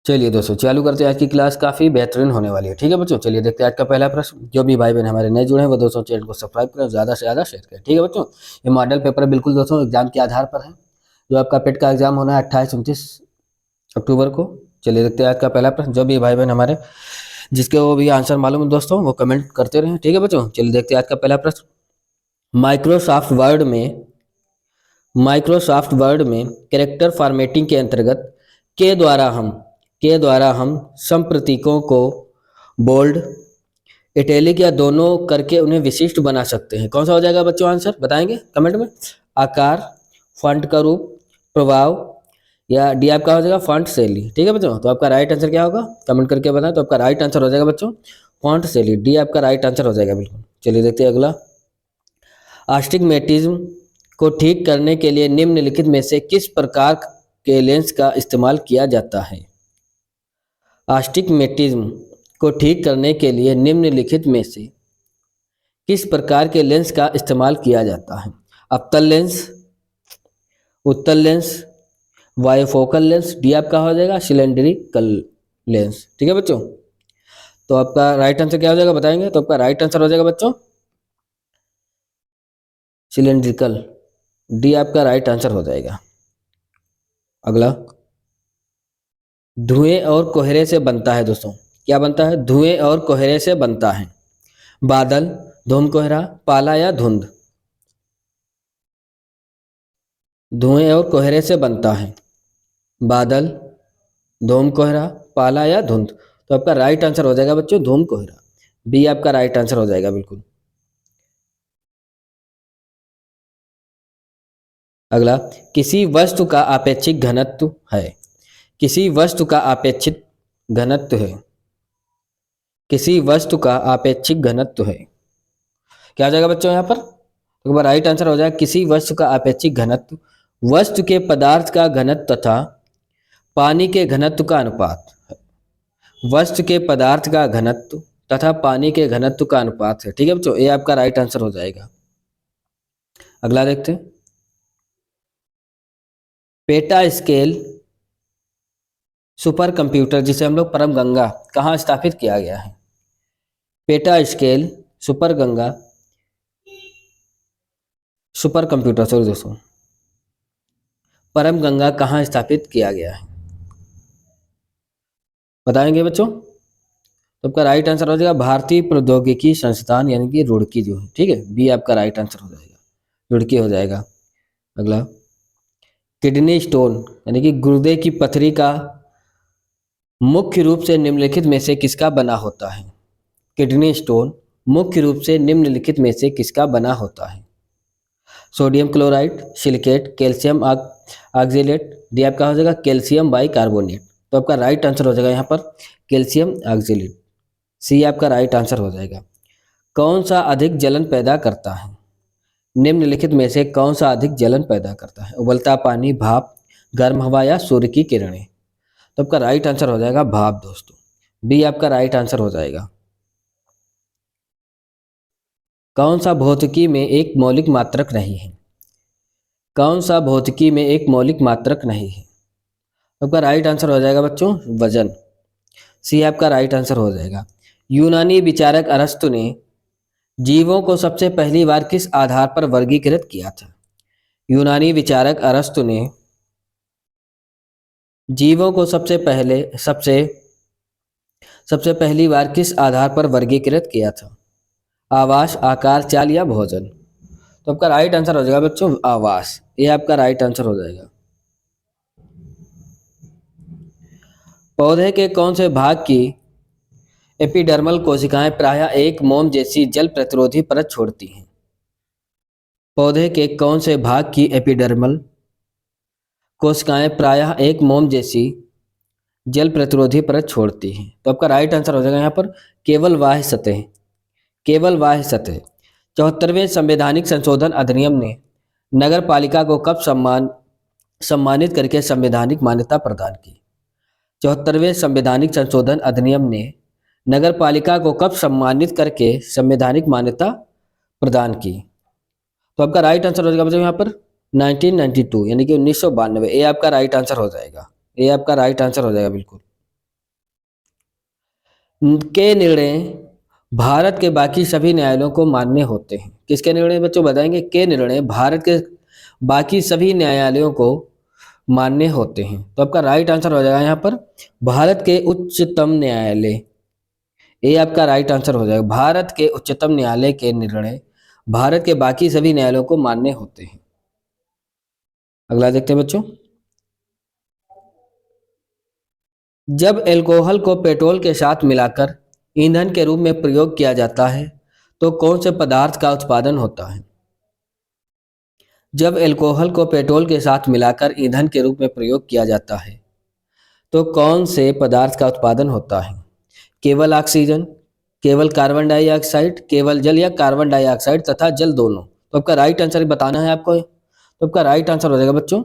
चलिए दोस्तों चालू करते हैं आज की क्लास, काफ़ी बेहतरीन होने वाली है। ठीक है बच्चों, चलिए देखते हैं आज का पहला प्रश्न। जो भी भाई बहन हमारे नए जुड़े हैं वो दोस्तों चैनल को सब्सक्राइब करें, ज़्यादा से ज़्यादा शेयर करें। ठीक है बच्चों, ये मॉडल पेपर है बिल्कुल दोस्तों एग्जाम के आधार पर है। जो आपका पेट का एग्जाम होना है 28-29 अक्टूबर को। चलिए देखते हैं आज का पहला प्रश्न। जो भी भाई बहन हमारे जिसके वो भी आंसर मालूम है दोस्तों वो कमेंट करते रहें। ठीक है बच्चों, चलिए देखते हैं आज का पहला प्रश्न। माइक्रोसॉफ्ट वर्ड में कैरेक्टर फॉर्मेटिंग के अंतर्गत के द्वारा हम सम प्रतीकों को बोल्ड, इटैलिक या दोनों करके उन्हें विशिष्ट बना सकते हैं। कौन सा हो जाएगा बच्चों आंसर, बताएंगे कमेंट में। आकार, फॉन्ट का रूप, प्रभाव, या डी आपका हो जाएगा फॉन्ट शैली। ठीक है बच्चों, तो आपका राइट आंसर क्या होगा कमेंट करके बताएं। तो आपका राइट आंसर हो जाएगा बच्चों फॉन्ट शैली, डी आपका राइट आंसर हो जाएगा बिल्कुल। चलिए देखते हैं अगला। आस्टिग्मेटिज्म को ठीक करने के लिए निम्नलिखित में से किस प्रकार के लेंस का इस्तेमाल किया जाता है। आस्टिग्मेटिज्म को ठीक करने के लिए निम्नलिखित में से किस प्रकार के लेंस का इस्तेमाल किया जाता है। अवतल लेंस, उत्तल लेंस, बाइफोकल लेंस, डी आपका हो जाएगा सिलेंड्रिकल लेंस। ठीक है बच्चों, तो आपका राइट आंसर क्या हो जाएगा बताएंगे। तो आपका राइट आंसर हो जाएगा बच्चों सिलेंड्रिकल, डी आपका राइट आंसर हो जाएगा। अगला, धुएं और कोहरे से बनता है दोस्तों, क्या बनता है, धुएं और कोहरे से बनता है। बादल, धूम कोहरा, पाला या धुंध। धुएं और कोहरे से बनता है बादल, धूम कोहरा, पाला या धुंध। तो आपका राइट आंसर हो जाएगा बच्चों धूम कोहरा, बी आपका राइट आंसर हो जाएगा बिल्कुल। अगला, किसी वस्तु का आपेक्षिक घनत्व है। किसी वस्तु का आपेक्षिक घनत्व है। किसी वस्तु का आपेक्षिक घनत्व है, क्या आ जाएगा बच्चों यहाँ पर। तो राइट आंसर हो जाएगा किसी वस्तु का आपेक्षिक घनत्व वस्तु के पदार्थ का घनत्व तथा पानी के घनत्व का अनुपात है। वस्तु के पदार्थ का घनत्व तथा पानी के घनत्व का अनुपात है। ठीक है बच्चों, ये आपका राइट आंसर हो जाएगा। अगला देखते हैं। पेटा स्केल सुपर कंप्यूटर जिसे हम लोग परम गंगा कहाँ स्थापित किया गया है। PETA scale super computer sorry दोस्तों परम गंगा कहाँ स्थापित किया गया है, बताएंगे बच्चों। तो आपका राइट आंसर हो जाएगा भारतीय प्रौद्योगिकी संस्थान यानी कि रुड़की जो है। ठीक है, बी आपका राइट आंसर हो जाएगा, रुड़की हो जाएगा। अगला, किडनी स्टोन यानी कि गुर्दे की पथरी का मुख्य रूप से निम्नलिखित में से किसका बना होता है। किडनी स्टोन मुख्य रूप से निम्नलिखित में से किसका बना होता है। Sodium chloride, silicate, calcium oxalate, D आपका हो जाएगा कैल्शियम बाइकार्बोनेट। तो आपका राइट आंसर हो जाएगा यहाँ पर कैल्शियम ऑक्जेलेट, सी आपका राइट आंसर हो जाएगा। कौन सा अधिक जलन पैदा करता है। निम्नलिखित में से कौन सा अधिक जलन पैदा करता है। उबलता पानी, भाप, गर्म हवा या सूर्य की किरणें। तो आपका राइट आंसर हो जाएगा भाप दोस्तों, बी आपका राइट आंसर हो जाएगा। कौन सा भौतिकी में एक मौलिक मात्रक नहीं है। कौन सा भौतिकी में एक मौलिक मात्रक नहीं है। आपका राइट आंसर हो जाएगा बच्चों वजन, सी आपका राइट आंसर हो जाएगा। यूनानी विचारक अरस्तु ने जीवों को सबसे पहली बार किस आधार पर वर्गीकृत किया था। यूनानी विचारक अरस्तु ने जीवों को सबसे पहली बार किस आधार पर वर्गीकृत किया था। आवास, आकार, चाल या भोजन। तो आपका राइट आंसर हो जाएगा बच्चों आवास, ये आपका राइट आंसर हो जाएगा। पौधे के कौन से भाग की एपिडर्मल कोशिकाएं प्रायः एक मोम जैसी जल प्रतिरोधी परत छोड़ती हैं। पौधे के कौन से भाग की एपिडर्मल कोशिकाएं प्रायः एक मोम जैसी जल प्रतिरोधी परत छोड़ती हैं। तो आपका राइट आंसर हो जाएगा यहाँ पर केवल बाह्य सतह, केवल बाह्य सतह। 74वें संवैधानिक संशोधन अधिनियम ने नगर पालिका को कब सम्मानित करके संवैधानिक मान्यता प्रदान की। 74वें संवैधानिक संशोधन अधिनियम ने नगर पालिका को कब सम्मानित करके संवैधानिक मान्यता प्रदान की। तो आपका राइट आंसर हो जाएगा बच्चों यहाँ पर 1992 यानी कि 1992, ये आपका राइट आंसर हो जाएगा, ये आपका राइट आंसर हो जाएगा बिल्कुल। के निर्णय भारत के बाकी सभी न्यायालयों को मान्य होते हैं। किसके निर्णय बच्चों बताएंगे? के निर्णय भारत के बाकी सभी न्यायालयों को मान्य होते हैं। तो आपका राइट आंसर हो जाएगा यहाँ पर भारत के उच्चतम न्यायालय। ये आपका राइट आंसर हो जाएगा। भारत के उच्चतम न्यायालय के निर्णय भारत के बाकी सभी न्यायालयों को मान्य होते हैं। अगला देखते हैं बच्चों। जब अल्कोहल को पेट्रोल के साथ मिलाकर ईंधन के रूप में प्रयोग किया जाता है तो कौन से पदार्थ का उत्पादन होता है? जब अल्कोहल को पेट्रोल के साथ मिलाकर ईंधन के रूप में प्रयोग किया जाता है तो कौन से पदार्थ का उत्पादन होता है? केवल ऑक्सीजन, केवल कार्बन डाइऑक्साइड, केवल जल या कार्बन डाइऑक्साइड तथा जल दोनों? तो आपका राइट आंसर बताना है आपको। तो आपका राइट आंसर हो जाएगा बच्चों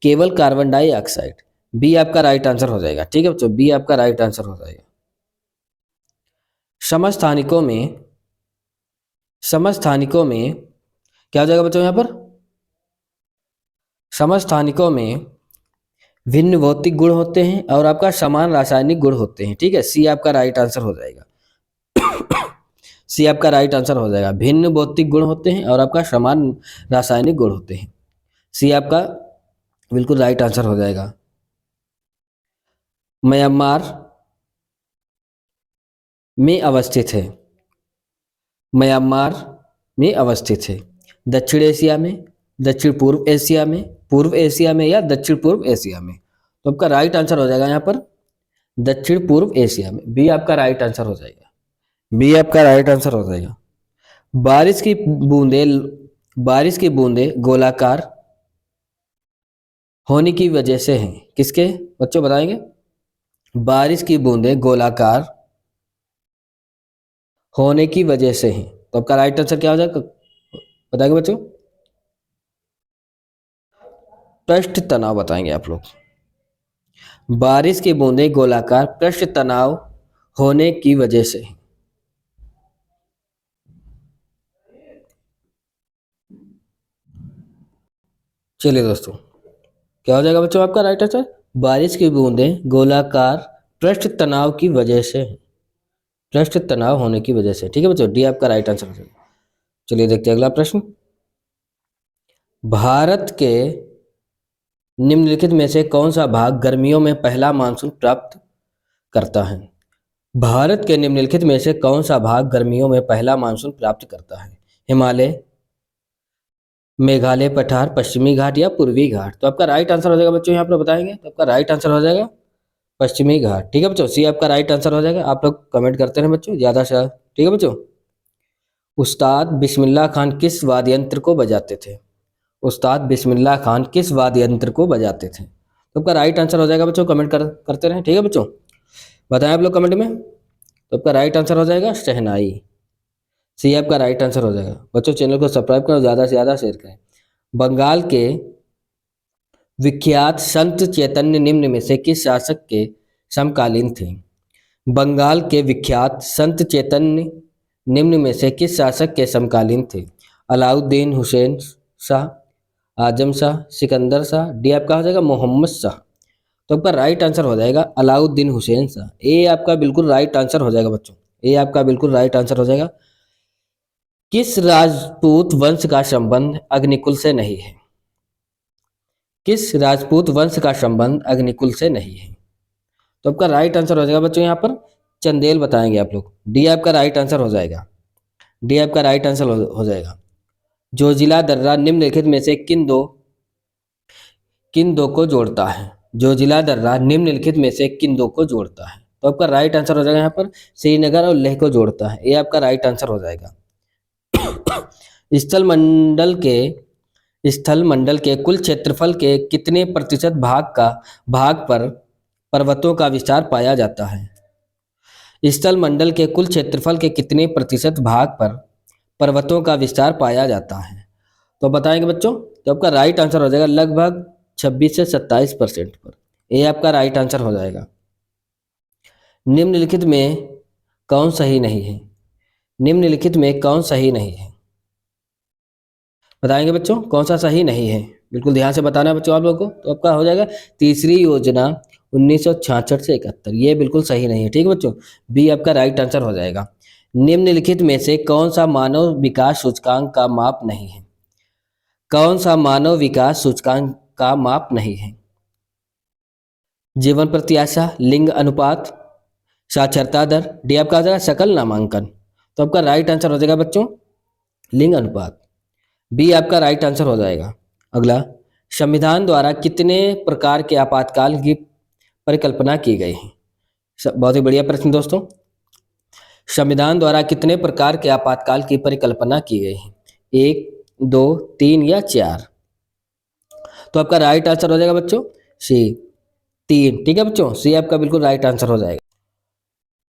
केवल कार्बन डाइऑक्साइड। बी आपका राइट आंसर हो जाएगा। ठीक है बच्चों, बी आपका राइट आंसर हो जाएगा। समस्थानिकों में क्या हो जाएगा बच्चों यहाँ पर? समस्थानिकों में भिन्न भौतिक गुण होते हैं और आपका समान रासायनिक गुण होते हैं। ठीक है, सी आपका राइट आंसर हो जाएगा। सी आपका राइट आंसर हो जाएगा। भिन्न भौतिक गुण होते हैं और आपका समान रासायनिक गुण होते हैं। सी आपका बिल्कुल राइट आंसर हो जाएगा। म्यांमार में अवस्थित है। म्यांमार में अवस्थित है। दक्षिण एशिया में, दक्षिण पूर्व एशिया में, पूर्व एशिया में या दक्षिण पूर्व एशिया में? तो आपका राइट आंसर हो जाएगा यहाँ पर दक्षिण पूर्व एशिया में। बी आपका राइट आंसर हो जाएगा। बी आपका राइट आंसर हो जाएगा। बारिश की बूंदे बारिश की बूंदे गोलाकार होने की वजह से हैं। किसके बच्चों बताएंगे? बारिश की बूंदे गोलाकार होने की वजह से हैं। तो आपका राइट आंसर क्या हो जाएगा बताएंगे बच्चों? पृष्ठ तनाव बताएंगे आप लोग। बारिश की बूंदे गोलाकार पृष्ठ तनाव होने की वजह से। चलिए दोस्तों, क्या हो जाएगा बच्चों आपका राइट आंसर? बारिश की बूंदें गोलाकार पृष्ठ तनाव की वजह से, पृष्ठ तनाव होने की वजह से। ठीक है बच्चों, डी आपका राइट आंसर हो जाएगा। चलिए देखते हैं अगला प्रश्न। भारत के निम्नलिखित में से कौन सा भाग गर्मियों में पहला मानसून प्राप्त करता है? भारत के निम्नलिखित में से कौन सा भाग गर्मियों में पहला मानसून प्राप्त करता है? हिमालय, मेघालय पठार, पश्चिमी घाट या पूर्वी घाट? तो आपका राइट आंसर हो जाएगा बच्चों यहाँ पर बताएंगे। तो आपका राइट आंसर हो जाएगा पश्चिमी घाट। ठीक है बच्चों, सी आपका राइट आंसर हो जाएगा। आप लोग कमेंट करते रहे बच्चों ज़्यादा से ज़्यादा। ठीक है बच्चों। उस्ताद बिस्मिल्लाह खान किस वाद्य यंत्र को बजाते थे? उस्ताद बिस्मिल्लाह खान किस वाद्य यंत्र को बजाते थे? तो आपका राइट आंसर हो जाएगा बच्चों। कमेंट करते रहें। ठीक है बच्चों, बताएं आप लोग कमेंट में। तो आपका राइट आंसर हो जाएगा शहनाई। सी आपका राइट आंसर हो जाएगा। बच्चों चैनल को सब्सक्राइब करो, ज़्यादा से ज़्यादा शेयर करें। बंगाल के विख्यात संत चैतन्य निम्न में से किस शासक के समकालीन थे? बंगाल के विख्यात संत चैतन्य निम्न में से किस शासक के समकालीन थे? अलाउद्दीन हुसैन शाह, आजम शाह, सिकंदर शाह, डी आपका हो जाएगा मोहम्मद शाह? तो आपका राइट आंसर हो जाएगा अलाउद्दीन हुसैन शाह। ए आपका बिल्कुल राइट आंसर हो जाएगा बच्चों। ए आपका बिल्कुल राइट आंसर हो जाएगा। किस राजपूत वंश का संबंध अग्निकुल से नहीं है? किस राजपूत वंश का संबंध अग्निकुल से नहीं है? तो आपका राइट आंसर हो जाएगा बच्चों यहाँ पर चंदेल बताएंगे आप लोग। डी आपका राइट आंसर हो जाएगा। डी आपका राइट आंसर हो जाएगा। जोजिला दर्रा निम्नलिखित में से किन दो को जोड़ता है? जोजिला दर्रा निम्नलिखित में से किन दो को जोड़ता है? तो आपका राइट आंसर हो जाएगा यहाँ पर श्रीनगर और लेह को जोड़ता है। ये आपका राइट आंसर हो जाएगा। स्थल मंडल के कुल क्षेत्रफल के कितने प्रतिशत भाग पर पर्वतों का विस्तार पाया जाता है? स्थल मंडल के कुल क्षेत्रफल के कितने प्रतिशत भाग पर पर्वतों का विस्तार पाया जाता है? तो बताएंगे बच्चों। तो आपका राइट आंसर हो जाएगा लगभग 26 से 27% पर। ये आपका राइट आंसर हो जाएगा। निम्नलिखित में कौन सही नहीं है? निम्नलिखित में कौन सही नहीं है? बताएंगे बच्चों कौन सा सही नहीं है। बिल्कुल ध्यान से बताना है बच्चों आप लोगों को। तो आपका हो जाएगा तीसरी योजना 1966 से 71, ये बिल्कुल सही नहीं है। ठीक है बच्चों, बी आपका राइट आंसर हो जाएगा। निम्नलिखित में से कौन सा मानव विकास सूचकांक का माप नहीं है? कौन सा मानव विकास सूचकांक का माप नहीं है? जीवन प्रत्याशा, लिंग अनुपात, साक्षरता दर, डी आपका आ जाएगा सकल नामांकन। तो आपका राइट आंसर हो जाएगा बच्चों लिंग अनुपात, बी आपका राइट आंसर हो जाएगा। अगला, संविधान द्वारा कितने प्रकार के आपातकाल की परिकल्पना की गई है? बहुत ही बढ़िया प्रश्न दोस्तों। संविधान द्वारा कितने प्रकार के आपातकाल की परिकल्पना की गई है? 1, 2, 3 या 4? तो आपका राइट आंसर हो जाएगा बच्चों सी, 3। ठीक है बच्चों, सी आपका बिल्कुल राइट आंसर हो जाएगा।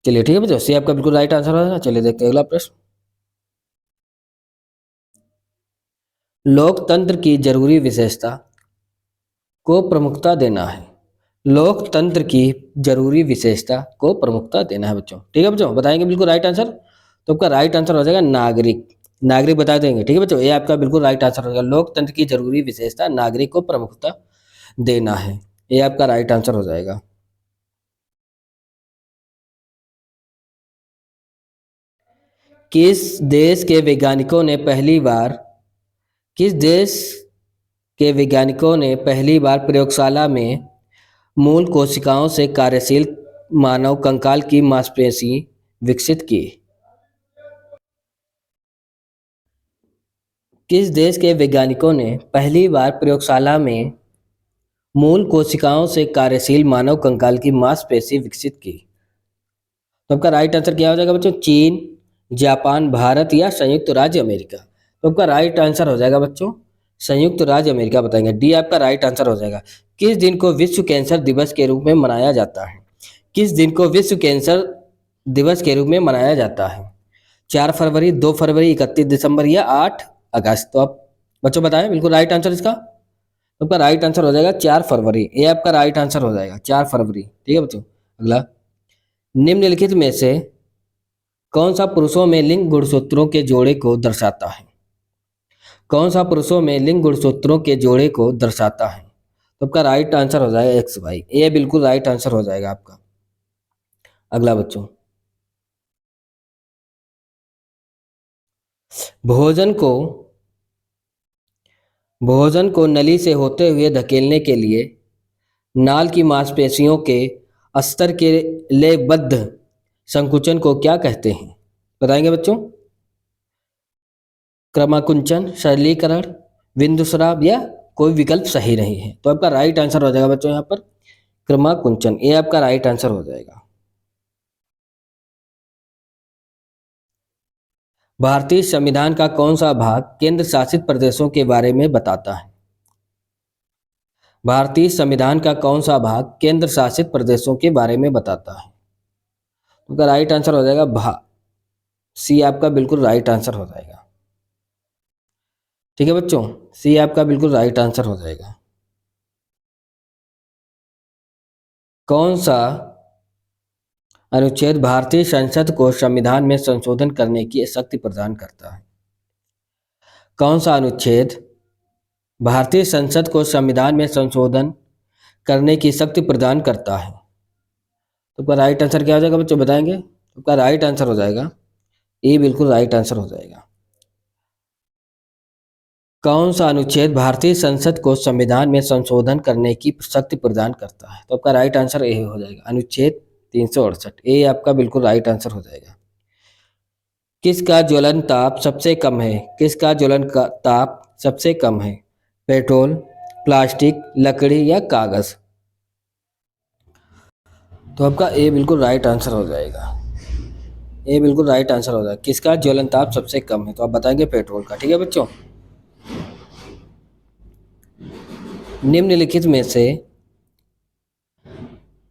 चलिए ठीक है बच्चों, सी आपका बिल्कुल राइट आंसर हो जाएगा। चलिए देखते हैं अगला प्रश्न। लोकतंत्र की जरूरी विशेषता को प्रमुखता देना है। लोकतंत्र की जरूरी विशेषता को प्रमुखता देना है बच्चों। ठीक है बच्चों, बताएंगे बिल्कुल राइट आंसर। तो आपका राइट आंसर हो जाएगा नागरिक। नागरिक बता देंगे। ठीक है बच्चों, ये आपका बिल्कुल राइट आंसर हो जाएगा। लोकतंत्र की जरूरी विशेषता नागरिक को प्रमुखता देना है, ये आपका राइट आंसर हो जाएगा। किस देश के वैज्ञानिकों ने पहली बार किस देश के वैज्ञानिकों ने पहली बार प्रयोगशाला में मूल कोशिकाओं से कार्यशील मानव कंकाल की मांसपेशी विकसित की? किस देश के वैज्ञानिकों ने पहली बार प्रयोगशाला में मूल कोशिकाओं से कार्यशील मानव कंकाल की मांसपेशी विकसित की? तो आपका राइट आंसर क्या हो जाएगा बच्चों? चीन, जापान, भारत या संयुक्त राज्य अमेरिका? तो आपका राइट आंसर हो जाएगा बच्चों संयुक्त राज्य अमेरिका बताएंगे। डी आपका राइट आंसर हो जाएगा। किस दिन को विश्व कैंसर दिवस के रूप में मनाया जाता है? किस दिन को विश्व कैंसर दिवस के रूप में मनाया जाता है? 4 फरवरी, 2 फरवरी, 31 दिसंबर या 8 अगस्त? तो आप बच्चों बताएं बिल्कुल राइट आंसर इसका। तो आपका राइट आंसर हो जाएगा 4 फरवरी, ये आपका राइट आंसर हो जाएगा 4 फरवरी। ठीक है बच्चों। अगला, निम्नलिखित में से कौन सा पुरुषों में लिंग गुणसूत्रों के जोड़े को दर्शाता है? कौन सा पुरुषों में लिंग गुणसूत्रों के जोड़े को दर्शाता है? तो आपका राइट आंसर हो जाएगा एक्स वाई, ये बिल्कुल राइट आंसर हो जाएगा आपका। अगला बच्चों, भोजन को भोजन को नली से होते हुए धकेलने के लिए नाल की मांसपेशियों के अस्तर के लयबद्ध संकुचन को क्या कहते हैं? बताएंगे बच्चों। क्रमाकुंचन, सरलीकरण, बिंदुस्राव या कोई विकल्प सही नहीं है? तो आपका राइट आंसर हो जाएगा बच्चों यहाँ पर क्रमाकुंचन, ये आपका राइट आंसर हो जाएगा। भारतीय संविधान का कौन सा भाग केंद्र शासित प्रदेशों के बारे में बताता है? भारतीय संविधान का कौन सा भाग केंद्र शासित प्रदेशों के बारे में बताता है? तो राइट आंसर हो जाएगा सी आपका बिल्कुल राइट आंसर हो जाएगा। ठीक है बच्चों, सी आपका बिल्कुल राइट आंसर हो जाएगा। कौन सा अनुच्छेद भारतीय संसद को संविधान में संशोधन करने की शक्ति प्रदान करता है? कौन सा अनुच्छेद भारतीय संसद को संविधान में संशोधन करने की शक्ति प्रदान करता है? तो आपका राइट आंसर क्या हो जाएगा बच्चों, बताएंगे। तो आपका राइट आंसर हो जाएगा ये बिल्कुल राइट आंसर हो जाएगा। कौन सा अनुच्छेद भारतीय संसद को संविधान में संशोधन करने की शक्ति प्रदान करता है? तो आपका राइट आंसर ये हो जाएगा अनुच्छेद 368, ये आपका बिल्कुल राइट आंसर हो जाएगा। किसका ज्वलन ताप सबसे कम है? किसका ज्वलन का ताप सबसे कम है? पेट्रोल, प्लास्टिक, लकड़ी या कागज? तो आपका ए बिल्कुल राइट आंसर हो जाएगा। ए बिल्कुल राइट आंसर हो जाएगा। किसका ज्वलन ताप सबसे कम है? तो आप बताएंगे पेट्रोल का। ठीक है बच्चों, निम्नलिखित में से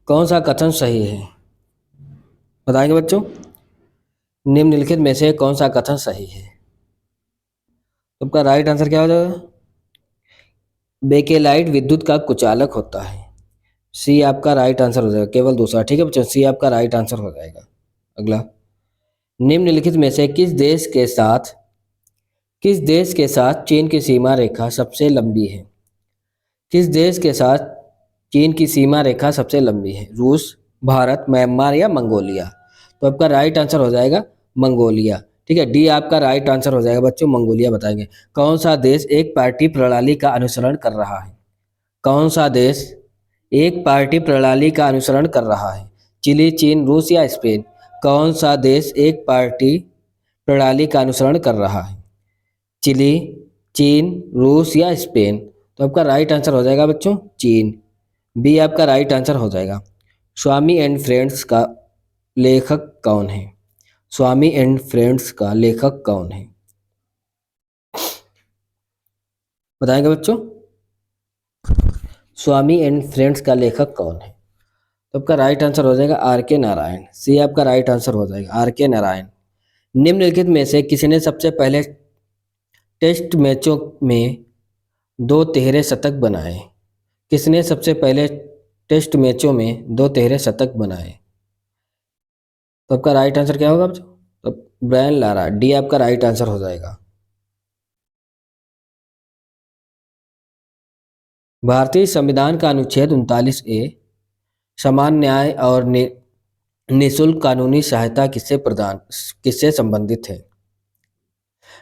कौन सा कथन सही है? बताएंगे बच्चों। निम्नलिखित में से कौन सा कथन सही है? तो आपका राइट आंसर क्या हो जाएगा? बेकेलाइट विद्युत का कुचालक होता है। सी आपका राइट आंसर हो जाएगा, केवल दूसरा। ठीक है बच्चों, सी आपका राइट आंसर हो जाएगा। अगला, निम्नलिखित में से किस देश के साथ चीन की सीमा रेखा सबसे लंबी है? किस देश के साथ चीन की सीमा रेखा सबसे लंबी है? रूस, भारत, म्यांमार या मंगोलिया? तो आपका राइट आंसर हो जाएगा मंगोलिया। ठीक है, डी आपका राइट आंसर हो जाएगा बच्चों, मंगोलिया बताएंगे। कौन सा देश एक पार्टी प्रणाली का अनुसरण कर रहा है? कौन सा देश एक पार्टी प्रणाली का अनुसरण कर रहा है? चिली, चीन, रूस या स्पेन? कौन सा देश एक पार्टी प्रणाली का अनुसरण कर रहा है? चिली, चीन, रूस या स्पेन? तो आपका राइट आंसर हो जाएगा बच्चों चीन। बी आपका राइट आंसर हो जाएगा। स्वामी एंड फ्रेंड्स का लेखक कौन है? स्वामी एंड फ्रेंड्स का लेखक कौन है? बताएंगे बच्चों, स्वामी एंड फ्रेंड्स का लेखक कौन है? तो आपका राइट आंसर हो जाएगा आर के नारायण। सी आपका राइट आंसर हो जाएगा आर के नारायण। निम्नलिखित में से किसने सबसे पहले टेस्ट मैचों में दो तिहरे शतक बनाए? किसने सबसे पहले टेस्ट मैचों में दो तिहरे शतक बनाए? तो आपका राइट आंसर क्या होगा बच्चों? तो ब्रायन लारा, डी आपका राइट आंसर हो जाएगा। भारतीय संविधान का अनुच्छेद 39A समान न्याय और निःशुल्क कानूनी सहायता किससे संबंधित है?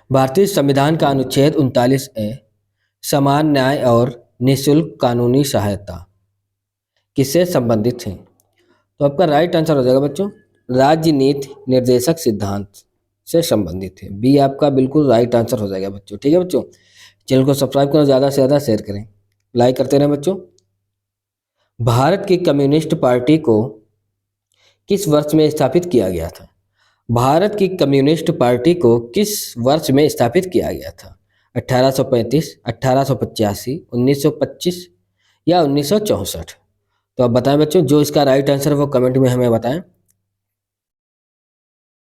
भारतीय संविधान का अनुच्छेद 39A समान न्याय और निःशुल्क कानूनी सहायता किससे संबंधित है? तो आपका राइट आंसर हो जाएगा बच्चों राज्य नीति निर्देशक सिद्धांत से संबंधित है। बी आपका बिल्कुल राइट आंसर हो जाएगा बच्चों। ठीक है बच्चों, चैनल को सब्सक्राइब करो, ज़्यादा से ज़्यादा शेयर करें, लाइक करते रहें बच्चों। भारत की कम्युनिस्ट पार्टी को किस वर्ष में स्थापित किया गया था? भारत की कम्युनिस्ट पार्टी को किस वर्ष में स्थापित किया गया था? 1835, 1885, 1925 या 1964? तो आप बताएं बच्चों, जो इसका राइट आंसर है वो कमेंट में हमें बताएं।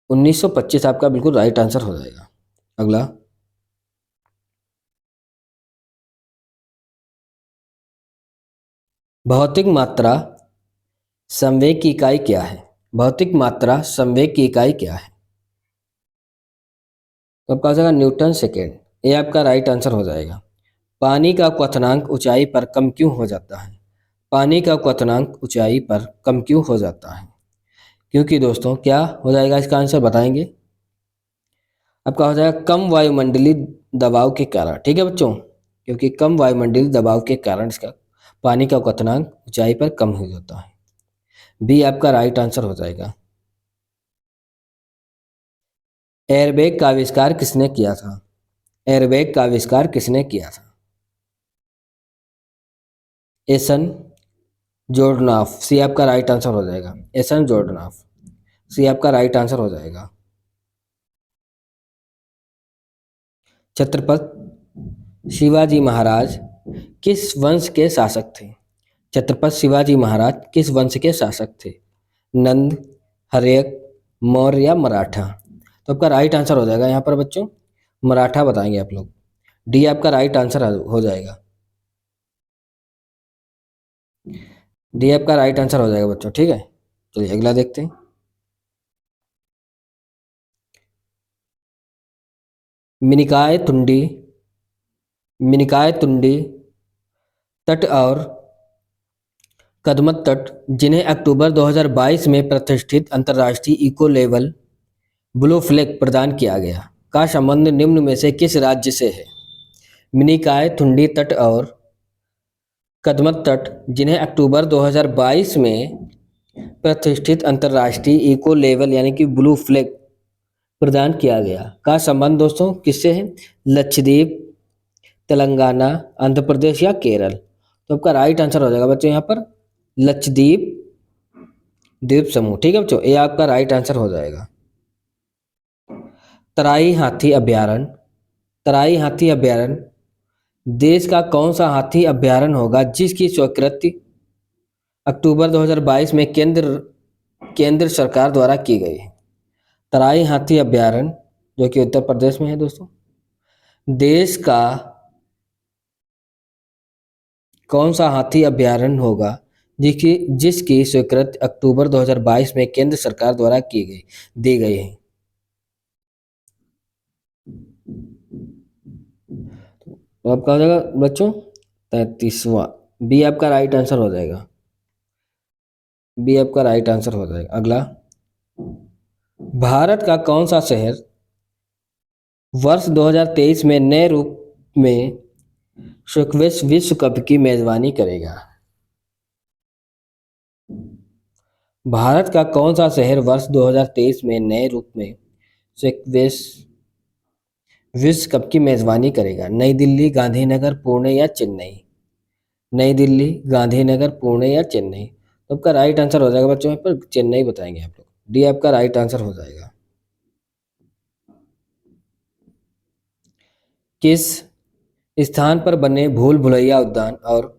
1925 आपका बिल्कुल राइट आंसर हो जाएगा। अगला, भौतिक मात्रा संवेग की इकाई क्या है? भौतिक मात्रा संवेग की इकाई क्या है? तो आपका हो जाएगा न्यूटन सेकेंड। ये आपका राइट आंसर हो जाएगा। पानी का क्वथनांक ऊंचाई पर कम क्यों हो जाता है? पानी का क्वथनांक ऊंचाई पर कम क्यों हो जाता है? क्योंकि दोस्तों क्या हो जाएगा इसका आंसर बताएंगे? आपका हो जाएगा कम वायुमंडलीय दबाव के कारण। ठीक है बच्चों, क्योंकि कम वायुमंडलीय दबाव के कारण इसका पानी का क्वथनांक ऊंचाई पर कम हो जाता है। बी आपका राइट आंसर हो जाएगा। एयरबैग का आविष्कार किसने किया था? एयरबैग का आविष्कार किसने किया था? एसन जोर्डनाफ, सी आपका राइट आंसर हो जाएगा। एसन जोर्डनाफ, सी आपका राइट आंसर हो जाएगा। छत्रपति शिवाजी महाराज किस वंश के शासक थे? छत्रपति शिवाजी महाराज किस वंश के शासक थे? नंद, हर्यक, मौर्य या मराठा? तो आपका राइट आंसर हो जाएगा यहाँ पर बच्चों मराठा बताएंगे आप लोग। डी आपका राइट आंसर हो जाएगा। डी आपका राइट आंसर हो जाएगा बच्चों। ठीक है, चलिए अगला देखते हैं। मिनिकाय तुंडी, मिनिकाय तुंडी तट और कदमत तट जिन्हें अक्टूबर 2022 में प्रतिष्ठित अंतर्राष्ट्रीय इको लेवल ब्लू फ्लैग प्रदान किया गया का संबंध निम्न में से किस राज्य से है? मिनिकाय तुंडी तट और कदमत तट जिन्हें अक्टूबर 2022 में प्रतिष्ठित अंतर्राष्ट्रीय इको लेवल यानी कि ब्लू फ्लैग प्रदान किया गया का संबंध दोस्तों किससे है? लक्षद्वीप, तेलंगाना, आंध्र प्रदेश या केरल? तो आपका राइट आंसर हो जाएगा बच्चों यहाँ पर लक्षद्वीप द्वीप समूह। ठीक है बच्चों, ये आपका राइट आंसर हो जाएगा। तराई हाथी अभयारण्य, तराई हाथी अभयारण्य देश का कौन सा हाथी अभयारण्य होगा जिसकी स्वीकृति अक्टूबर 2022 में केंद्र सरकार द्वारा की गई है? तराई हाथी अभयारण्य जो कि उत्तर प्रदेश में है दोस्तों। देश का कौन सा हाथी अभयारण्य होगा जिसकी स्वीकृति अक्टूबर 2022 में केंद्र सरकार द्वारा दी गई है? तो आपका हो जाएगा बच्चों 33वां बी आपका राइट आंसर हो जाएगा, बी आपका राइट आंसर हो जाएगा। अगला, भारत का कौन सा शहर वर्ष 2023 में नए रूप में स्क्वैश विश्व कप की मेजबानी करेगा? भारत का कौन सा शहर वर्ष 2023 में नए रूप में स्क्वैश विश्व कप की मेजबानी करेगा? नई दिल्ली, गांधीनगर, पुणे या चेन्नई? नई दिल्ली, गांधीनगर, पुणे या चेन्नई? तो आपका राइट आंसर हो जाएगा बच्चों, यहाँ पर चेन्नई बताएंगे आप लोग। डी आपका राइट आंसर हो जाएगा। किस स्थान पर बने भूल भुलैया उद्यान और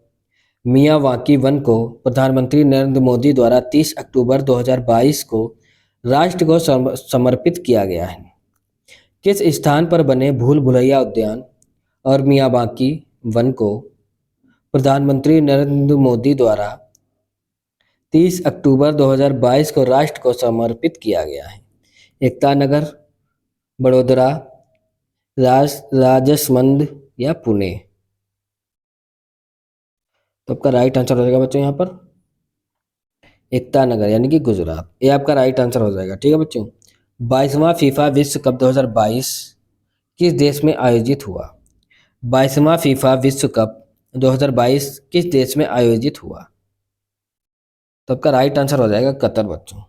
मियावाकी वन को प्रधानमंत्री नरेंद्र मोदी द्वारा 30 अक्टूबर 2022 को राष्ट्र को समर्पित किया गया है? किस स्थान पर बने भूल भुलैया उद्यान और मियावाकी वन को प्रधानमंत्री नरेंद्र मोदी द्वारा 30 अक्टूबर 2022 को राष्ट्र को समर्पित किया गया है? एकता नगर, बड़ोदरा, राजसमंद या पुणे? तो आपका राइट आंसर हो जाएगा बच्चों यहाँ पर एकता नगर यानी कि गुजरात। ये आपका राइट आंसर हो जाएगा। ठीक है बच्चों, 22वां फीफा विश्व कप 2022 किस देश में आयोजित हुआ? 22वां फीफा विश्व कप 2022 किस देश में आयोजित हुआ? तो आपका राइट आंसर हो जाएगा कतर बच्चों।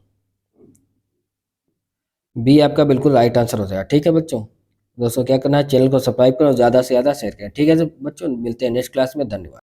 बी आपका बिल्कुल राइट आंसर हो जाएगा। ठीक है बच्चों, दोस्तों क्या करना है, चैनल को सब्सक्राइब करो, ज़्यादा से ज़्यादा शेयर करें। ठीक है बच्चों, मिलते हैं नेक्स्ट क्लास में। धन्यवाद।